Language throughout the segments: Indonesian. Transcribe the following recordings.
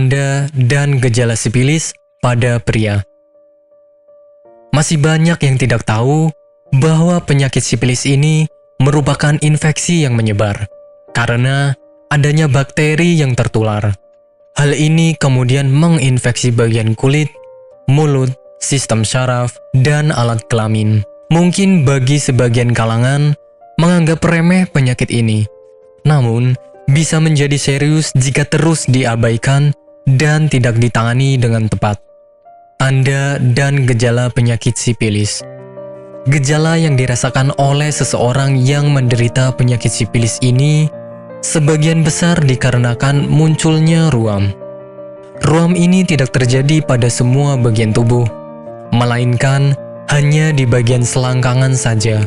tanda dan gejala sifilis pada pria. Masih banyak yang tidak tahu bahwa penyakit sifilis ini merupakan infeksi yang menyebar karena adanya bakteri yang tertular. Hal ini kemudian menginfeksi bagian kulit, mulut, sistem syaraf, dan alat kelamin. Mungkin bagi sebagian kalangan menganggap remeh penyakit ini, namun bisa menjadi serius jika terus diabaikan dan tidak ditangani dengan tepat. Tanda dan gejala penyakit sifilis. Gejala yang dirasakan oleh seseorang yang menderita penyakit sifilis ini sebagian besar dikarenakan munculnya ruam. Ruam ini tidak terjadi pada semua bagian tubuh, melainkan hanya di bagian selangkangan saja.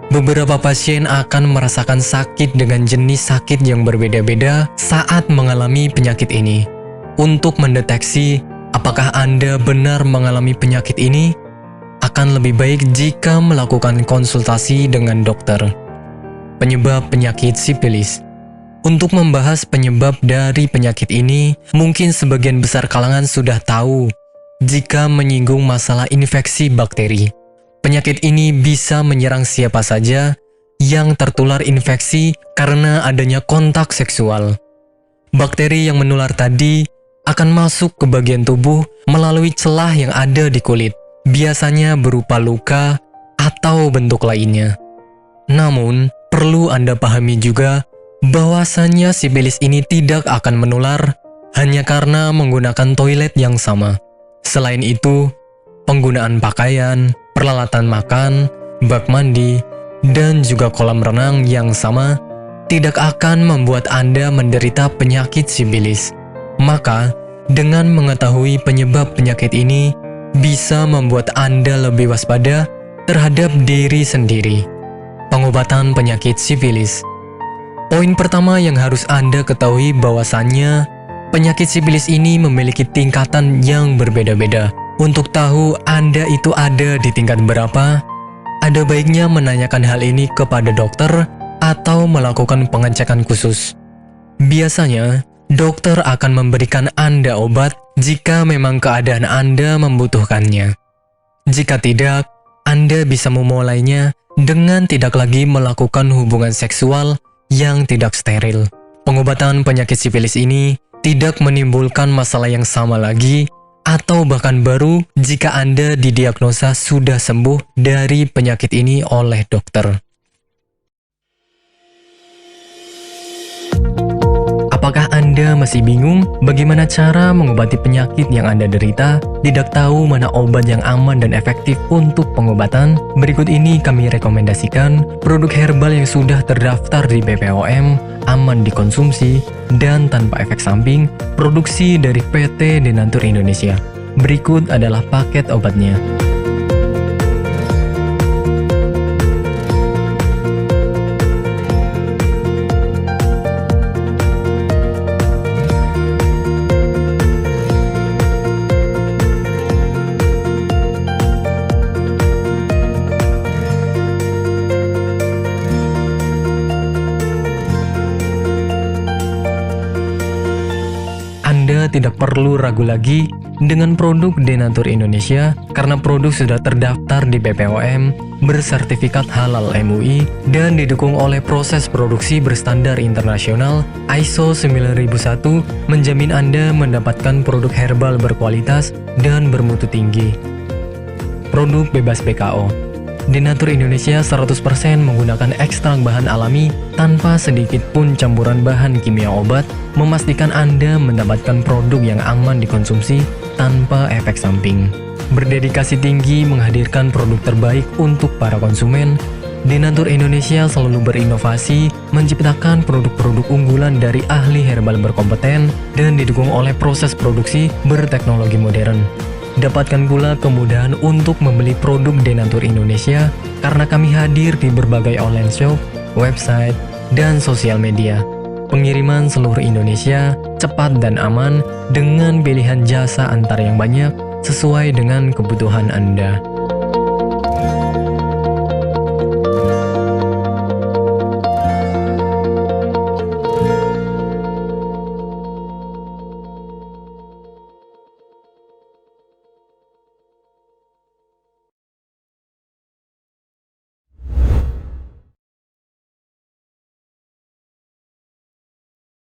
Beberapa pasien akan merasakan sakit dengan jenis sakit yang berbeda-beda saat mengalami penyakit ini. Untuk mendeteksi apakah Anda benar mengalami penyakit ini, akan lebih baik jika melakukan konsultasi dengan dokter. Penyebab penyakit sifilis. Untuk membahas penyebab dari penyakit ini, mungkin sebagian besar kalangan sudah tahu jika menyinggung masalah infeksi bakteri. Penyakit ini bisa menyerang siapa saja yang tertular infeksi karena adanya kontak seksual. Bakteri yang menular tadi akan masuk ke bagian tubuh melalui celah yang ada di kulit, biasanya berupa luka atau bentuk lainnya. Namun, perlu Anda pahami juga bahwasannya sifilis ini tidak akan menular hanya karena menggunakan toilet yang sama. Selain itu, penggunaan pakaian, peralatan makan, bak mandi, dan juga kolam renang yang sama tidak akan membuat Anda menderita penyakit sifilis. Maka, dengan mengetahui penyebab penyakit ini, bisa membuat Anda lebih waspada terhadap diri sendiri. Pengobatan penyakit sifilis. Poin pertama yang harus Anda ketahui bahwasannya penyakit sifilis ini memiliki tingkatan yang berbeda-beda. Untuk tahu Anda itu ada di tingkat berapa, ada baiknya menanyakan hal ini kepada dokter atau melakukan pengecekan khusus. Biasanya, dokter akan memberikan Anda obat jika memang keadaan Anda membutuhkannya. Jika tidak, Anda bisa memulainya dengan tidak lagi melakukan hubungan seksual yang tidak steril. Pengobatan penyakit sifilis ini tidak menimbulkan masalah yang sama lagi atau bahkan baru jika Anda didiagnosa sudah sembuh dari penyakit ini oleh dokter. Apakah Anda masih bingung bagaimana cara mengobati penyakit yang Anda derita? Tidak tahu mana obat yang aman dan efektif untuk pengobatan? Berikut ini kami rekomendasikan produk herbal yang sudah terdaftar di BPOM, aman dikonsumsi, dan tanpa efek samping, produksi dari PT Denatur Indonesia. Berikut adalah paket obatnya. Anda tidak perlu ragu lagi dengan produk Denatur Indonesia karena produk sudah terdaftar di BPOM, bersertifikat halal MUI, dan didukung oleh proses produksi berstandar internasional ISO 9001, menjamin Anda mendapatkan produk herbal berkualitas dan bermutu tinggi. Produk bebas PKO. Denatur Indonesia 100% menggunakan ekstrak bahan alami tanpa sedikit pun campuran bahan kimia obat, memastikan Anda mendapatkan produk yang aman dikonsumsi tanpa efek samping. Berdedikasi tinggi menghadirkan produk terbaik untuk para konsumen, Denatur Indonesia selalu berinovasi menciptakan produk-produk unggulan dari ahli herbal berkompeten dan didukung oleh proses produksi berteknologi modern. Dapatkan pula kemudahan untuk membeli produk Denatur Indonesia karena kami hadir di berbagai online shop, website, dan sosial media. Pengiriman seluruh Indonesia cepat dan aman dengan pilihan jasa antar yang banyak sesuai dengan kebutuhan Anda.